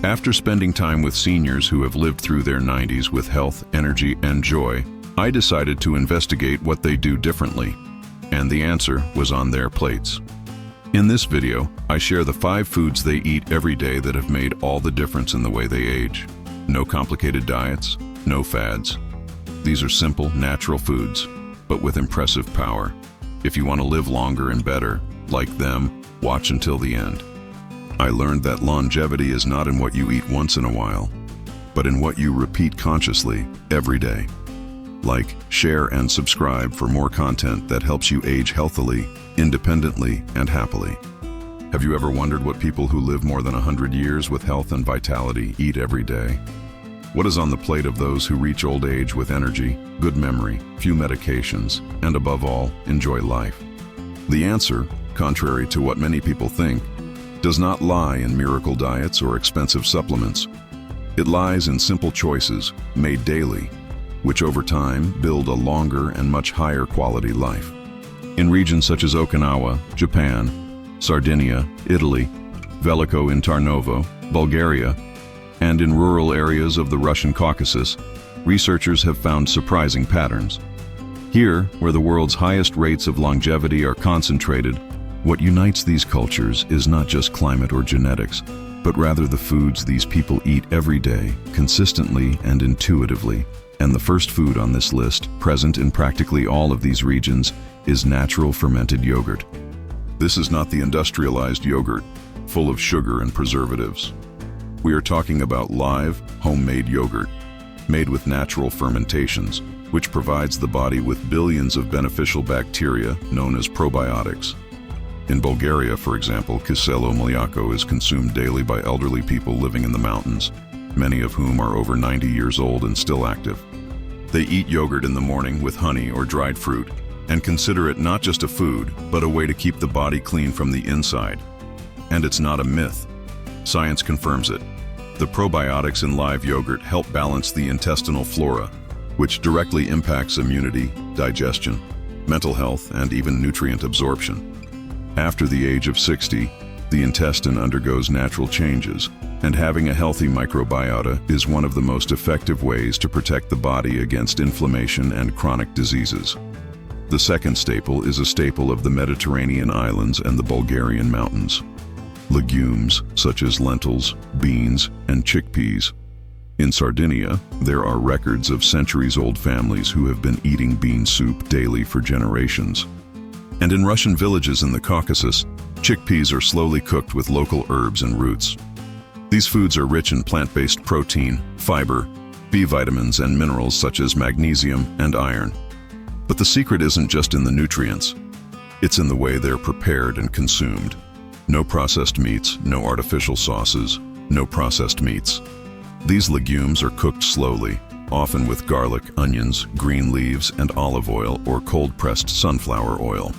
After spending time with seniors who have lived through their 90s with health, energy, and joy, I decided to investigate what they do differently. And the answer was on their plates. In this video, I share the 5 foods they eat every day that have made all the difference in the way they age. No complicated diets, no fads. These are simple, natural foods, but with impressive power. If you want to live longer and better, like them, watch until the end. I learned that longevity is not in what you eat once in a while, but in what you repeat consciously every day. Like, share, and subscribe for more content that helps you age healthily, independently, and happily. Have you ever wondered what people who live more than 100 years with health and vitality eat every day? What is on the plate of those who reach old age with energy, good memory, few medications, and above all, enjoy life? The answer, contrary to what many people think, does not lie in miracle diets or expensive supplements. It lies in simple choices made daily, which over time build a longer and much higher quality life. In regions such as Okinawa, Japan, Sardinia, Italy, Veliko in Tarnovo, Bulgaria, and in rural areas of the Russian Caucasus, researchers have found surprising patterns. Here, where the world's highest rates of longevity are concentrated, what unites these cultures is not just climate or genetics, but rather the foods these people eat every day, consistently and intuitively. And the first food on this list, present in practically all of these regions, is natural fermented yogurt. This is not the industrialized yogurt, full of sugar and preservatives. We are talking about live, homemade yogurt, made with natural fermentations, which provides the body with billions of beneficial bacteria known as probiotics. In Bulgaria, for example, kiselo mleko is consumed daily by elderly people living in the mountains, many of whom are over 90 years old and still active. They eat yogurt in the morning with honey or dried fruit, and consider it not just a food, but a way to keep the body clean from the inside. And it's not a myth. Science confirms it. The probiotics in live yogurt help balance the intestinal flora, which directly impacts immunity, digestion, mental health, and even nutrient absorption. After the age of 60, the intestine undergoes natural changes, and having a healthy microbiota is one of the most effective ways to protect the body against inflammation and chronic diseases. The second staple is a staple of the Mediterranean islands and the Bulgarian mountains: legumes such as lentils, beans, and chickpeas. In Sardinia, there are records of centuries-old families who have been eating bean soup daily for generations. And in Russian villages in the Caucasus, chickpeas are slowly cooked with local herbs and roots. These foods are rich in plant-based protein, fiber, B vitamins, and minerals such as magnesium and iron. But the secret isn't just in the nutrients. It's in the way they're prepared and consumed. No processed meats, no artificial sauces, no processed meats. These legumes are cooked slowly, often with garlic, onions, green leaves, and olive oil or cold-pressed sunflower oil.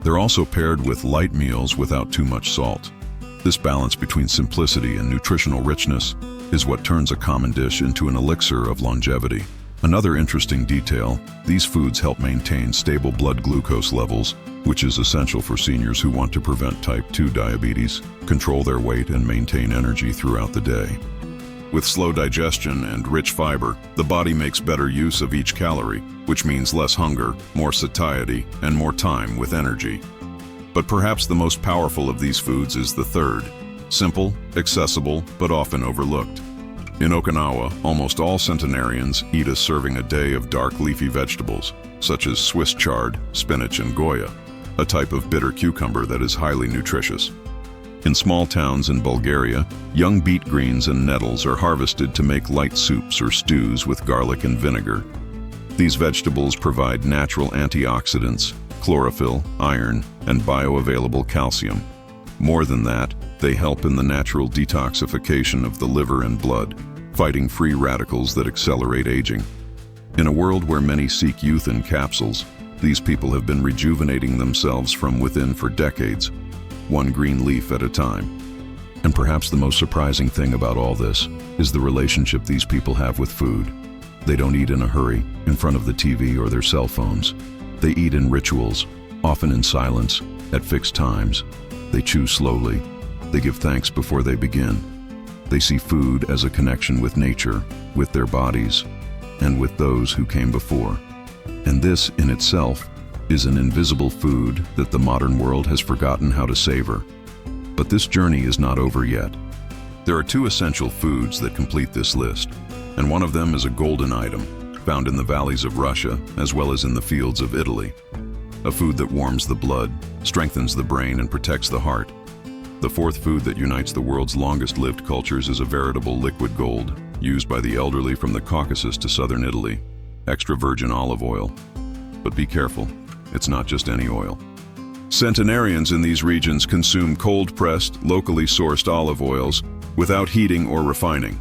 They're also paired with light meals without too much salt. This balance between simplicity and nutritional richness is what turns a common dish into an elixir of longevity. Another interesting detail, these foods help maintain stable blood glucose levels, which is essential for seniors who want to prevent type 2 diabetes, control their weight, and maintain energy throughout the day. With slow digestion and rich fiber, the body makes better use of each calorie, which means less hunger, more satiety, and more time with energy. But perhaps the most powerful of these foods is the third: simple, accessible, but often overlooked. In Okinawa, almost all centenarians eat a serving a day of dark leafy vegetables, such as Swiss chard, spinach, and goya, a type of bitter cucumber that is highly nutritious. In small towns in Bulgaria, young beet greens and nettles are harvested to make light soups or stews with garlic and vinegar. These vegetables provide natural antioxidants, chlorophyll, iron, and bioavailable calcium. More than that, they help in the natural detoxification of the liver and blood, fighting free radicals that accelerate aging. In a world where many seek youth in capsules, these people have been rejuvenating themselves from within for decades, one green leaf at a time. And perhaps the most surprising thing about all this is the relationship these people have with food. They don't eat in a hurry, in front of the TV or their cell phones. They eat in rituals, often in silence, at fixed times. They chew slowly. They give thanks before they begin. They see food as a connection with nature, with their bodies, and with those who came before. And this, in itself, is an invisible food that the modern world has forgotten how to savor. But this journey is not over yet. There are two essential foods that complete this list, and one of them is a golden item, found in the valleys of Russia as well as in the fields of Italy. A food that warms the blood, strengthens the brain, and protects the heart. The fourth food that unites the world's longest-lived cultures is a veritable liquid gold, used by the elderly from the Caucasus to southern Italy, extra virgin olive oil. But be careful, it's not just any oil. Centenarians in these regions consume cold-pressed, locally sourced olive oils without heating or refining.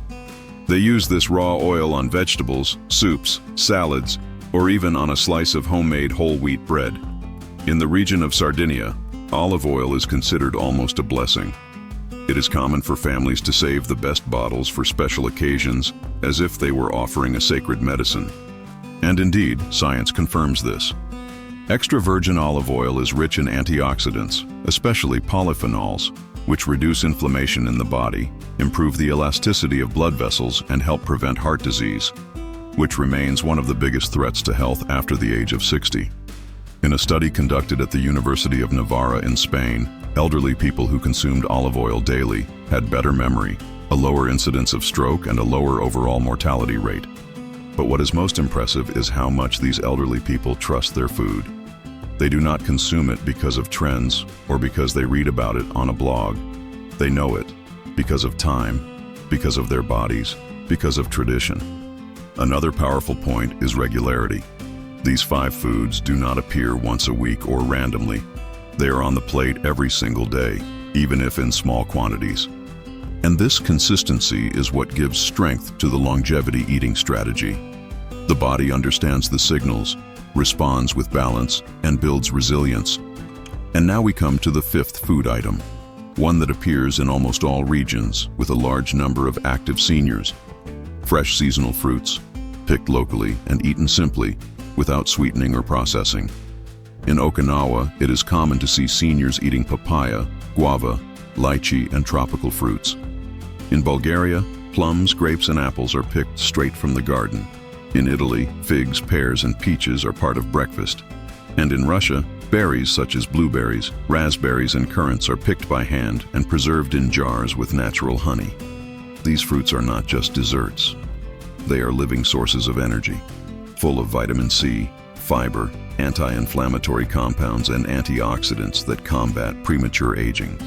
They use this raw oil on vegetables, soups, salads, or even on a slice of homemade whole wheat bread. In the region of Sardinia, olive oil is considered almost a blessing. It is common for families to save the best bottles for special occasions, as if they were offering a sacred medicine. And indeed, science confirms this. Extra virgin olive oil is rich in antioxidants, especially polyphenols, which reduce inflammation in the body, improve the elasticity of blood vessels, and help prevent heart disease, which remains one of the biggest threats to health after the age of 60. In a study conducted at the University of Navarra in Spain, elderly people who consumed olive oil daily had better memory, a lower incidence of stroke, and a lower overall mortality rate. But what is most impressive is how much these elderly people trust their food. They do not consume it because of trends or because they read about it on a blog. They know it because of time, because of their bodies, because of tradition. Another powerful point is regularity. These 5 foods do not appear once a week or randomly. They are on the plate every single day, even if in small quantities. And this consistency is what gives strength to the longevity eating strategy. The body understands the signals, responds with balance, and builds resilience. And now we come to the 5th food item, one that appears in almost all regions with a large number of active seniors. Fresh seasonal fruits, picked locally and eaten simply, without sweetening or processing. In Okinawa, it is common to see seniors eating papaya, guava, lychee, and tropical fruits. In Bulgaria, plums, grapes, and apples are picked straight from the garden. In Italy, figs, pears, and peaches are part of breakfast. And in Russia, berries such as blueberries, raspberries, and currants are picked by hand and preserved in jars with natural honey. These fruits are not just desserts. They are living sources of energy, full of vitamin C, fiber, anti-inflammatory compounds, and antioxidants that combat premature aging.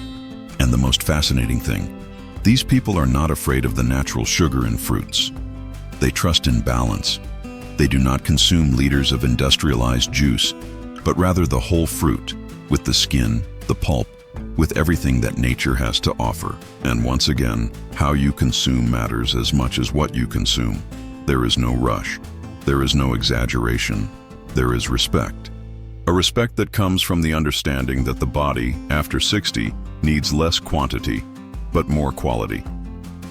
And the most fascinating thing, these people are not afraid of the natural sugar in fruits. They trust in balance. They do not consume liters of industrialized juice, but rather the whole fruit, with the skin, the pulp, with everything that nature has to offer. And once again, how you consume matters as much as what you consume. There is no rush. There is no exaggeration. There is respect. A respect that comes from the understanding that the body, after 60, needs less quantity, but more quality.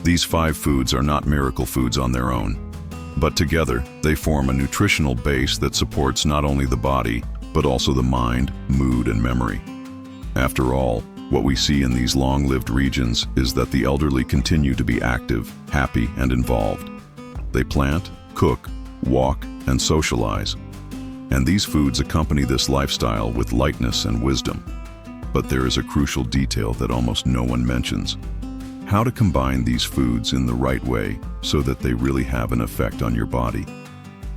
These 5 foods are not miracle foods on their own, but together they form a nutritional base that supports not only the body, but also the mind, mood, and memory. After all, what we see in these long-lived regions is that the elderly continue to be active, happy, and involved. They plant, cook, walk, and socialize. And these foods accompany this lifestyle with lightness and wisdom. But there is a crucial detail that almost no one mentions: how to combine these foods in the right way so that they really have an effect on your body.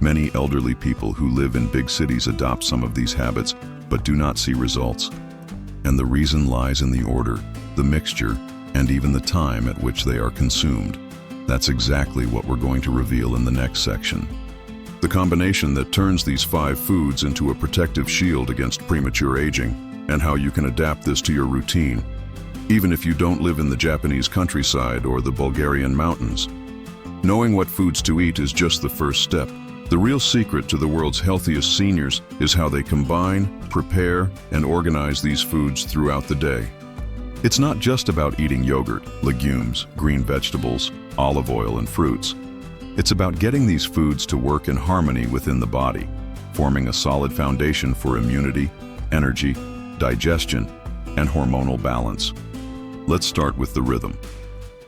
Many elderly people who live in big cities adopt some of these habits, but do not see results. And the reason lies in the order, the mixture, and even the time at which they are consumed. That's exactly what we're going to reveal in the next section. The combination that turns these 5 foods into a protective shield against premature aging, and how you can adapt this to your routine, even if you don't live in the Japanese countryside or the Bulgarian mountains. Knowing what foods to eat is just the first step. The real secret to the world's healthiest seniors is how they combine, prepare, and organize these foods throughout the day. It's not just about eating yogurt, legumes, green vegetables, olive oil, and fruits. It's about getting these foods to work in harmony within the body, forming a solid foundation for immunity, energy, digestion, and hormonal balance. Let's start with the rhythm.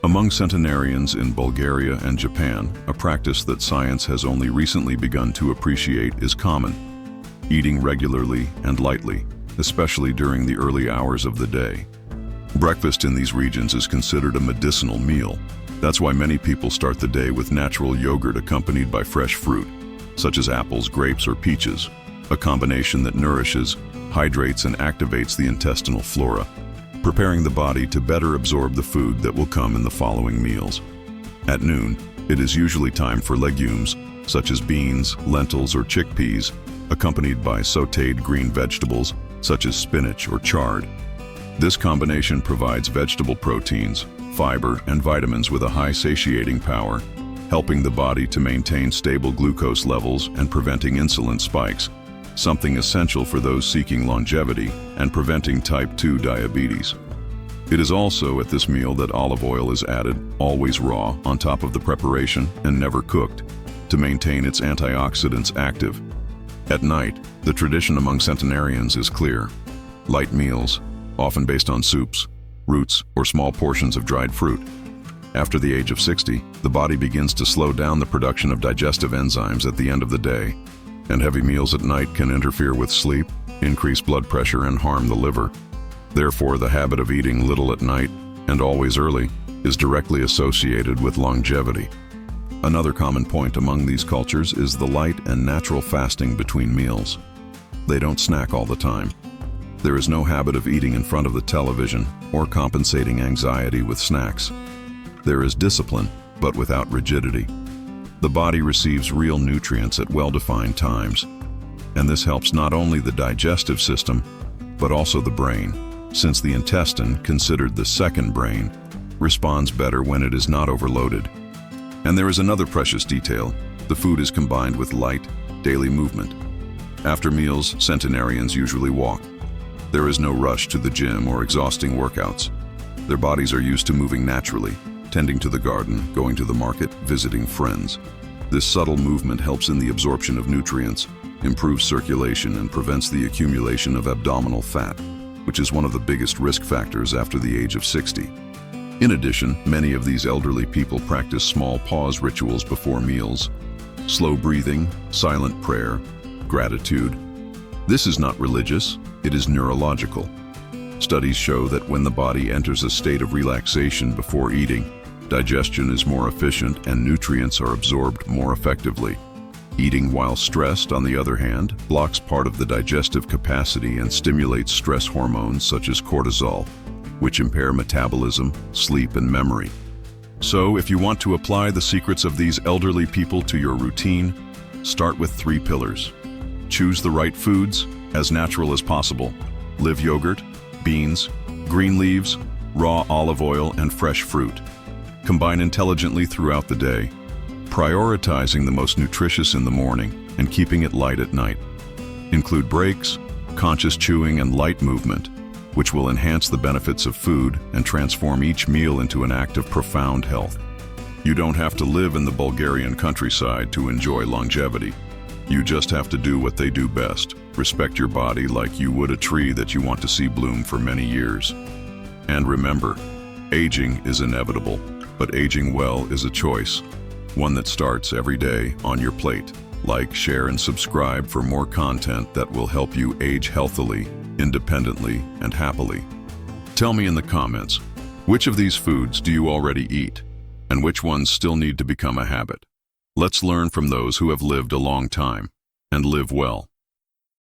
Among centenarians in Bulgaria and Japan, a practice that science has only recently begun to appreciate is common: eating regularly and lightly, especially during the early hours of the day. Breakfast in these regions is considered a medicinal meal. That's why many people start the day with natural yogurt accompanied by fresh fruit, such as apples, grapes, or peaches, a combination that nourishes, hydrates, and activates the intestinal flora, preparing the body to better absorb the food that will come in the following meals. At noon, it is usually time for legumes, such as beans, lentils, or chickpeas, accompanied by sautéed green vegetables, such as spinach or chard. This combination provides vegetable proteins, fiber, and vitamins with a high satiating power, helping the body to maintain stable glucose levels and preventing insulin spikes, something essential for those seeking longevity and preventing type 2 diabetes. It is also at this meal that olive oil is added, always raw, on top of the preparation and never cooked, to maintain its antioxidants active. At night, the tradition among centenarians is clear: light meals, often based on soups, roots, or small portions of dried fruit. After the age of 60, the body begins to slow down the production of digestive enzymes at the end of the day, and heavy meals at night can interfere with sleep, increase blood pressure, and harm the liver. Therefore, the habit of eating little at night and always early is directly associated with longevity. Another common point among these cultures is the light and natural fasting between meals. They don't snack all the time. There is no habit of eating in front of the television or compensating anxiety with snacks. There is discipline, but without rigidity. The body receives real nutrients at well-defined times, and this helps not only the digestive system, but also the brain, since the intestine, considered the second brain, responds better when it is not overloaded. And there is another precious detail: the food is combined with light, daily movement. After meals, centenarians usually walk. There is no rush to the gym or exhausting workouts. Their bodies are used to moving naturally, tending to the garden, going to the market, visiting friends. This subtle movement helps in the absorption of nutrients, improves circulation, and prevents the accumulation of abdominal fat, which is one of the biggest risk factors after the age of 60. In addition, many of these elderly people practice small pause rituals before meals: slow breathing, silent prayer, gratitude. This is not religious, it is neurological. Studies show that when the body enters a state of relaxation before eating, digestion is more efficient and nutrients are absorbed more effectively. Eating while stressed, on the other hand, blocks part of the digestive capacity and stimulates stress hormones such as cortisol, which impair metabolism, sleep, and memory. So, if you want to apply the secrets of these elderly people to your routine, start with 3 pillars. Choose the right foods, as natural as possible. Live yogurt, beans, green leaves, raw olive oil, and fresh fruit. Combine intelligently throughout the day, prioritizing the most nutritious in the morning and keeping it light at night. Include breaks, conscious chewing, and light movement, which will enhance the benefits of food and transform each meal into an act of profound health. You don't have to live in the Bulgarian countryside to enjoy longevity. You just have to do what they do best: respect your body like you would a tree that you want to see bloom for many years. And remember, aging is inevitable, but aging well is a choice, one that starts every day on your plate. Like, share, and subscribe for more content that will help you age healthily, independently, and happily. Tell me in the comments, which of these foods do you already eat, and which ones still need to become a habit? Let's learn from those who have lived a long time and live well.